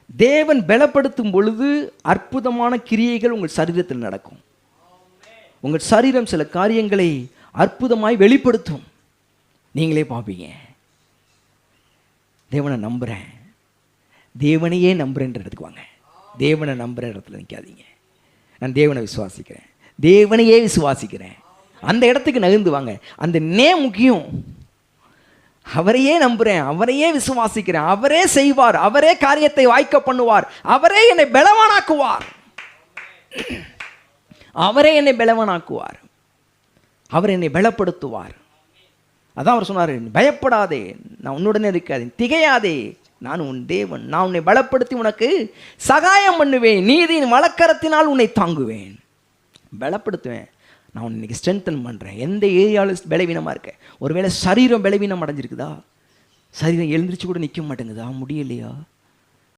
தேவன் பலப்படுத்தும் பொழுது அற்புதமான கிரியைகள் உங்கள் சரீரத்தில் நடக்கும். உங்கள் சரீரம் சில காரியங்களை அற்புதமாய் வெளிப்படுத்தும். நீங்களே பார்ப்பீங்க. தேவனை நம்புகிறேன், தேவனையே நம்புறேன்ற இடத்துக்கு வாங்க. தேவனை நம்புகிற இடத்துல நிற்காதீங்க. நான் தேவனை விசுவாசிக்கிறேன், தேவனையே விசுவாசிக்கிறேன், அந்த இடத்துக்கு நகர்ந்து வாங்க. அந்த முக்கியம். அவரையே நம்புகிறேன், அவரையே விசுவாசிக்கிறேன், அவரே செய்வார், அவரே காரியத்தை வாய்க்க பண்ணுவார், அவரே என்னை பலவானாக்குவார், அவரே என்னை பலவானாக்குவார், அவர் என்னை பலப்படுத்துவார். அதான் அவர் சொன்னார், பயப்படாதே, நான் உன்னுடனே இருக்காதே, திகையாதே, நான் உன் தேவன், நான் உன்னை பலப்படுத்தி உனக்கு சகாயம் பண்ணுவேன், நீதியின் வழக்கரத்தினால் உன்னை தாங்குவேன், பலப்படுத்துவேன். நான் உன்னை இன்னைக்கு ஸ்ட்ரென்தன் பண்ணுறேன். எந்த ஏரியாவில் பலவீனமாக இருக்க, ஒருவேளை சரீரம் பலவீனம் அடைஞ்சிருக்குதா, சரீரம் எழுந்திரிச்சு கூட நிற்க மாட்டேங்குதா, முடியலையா,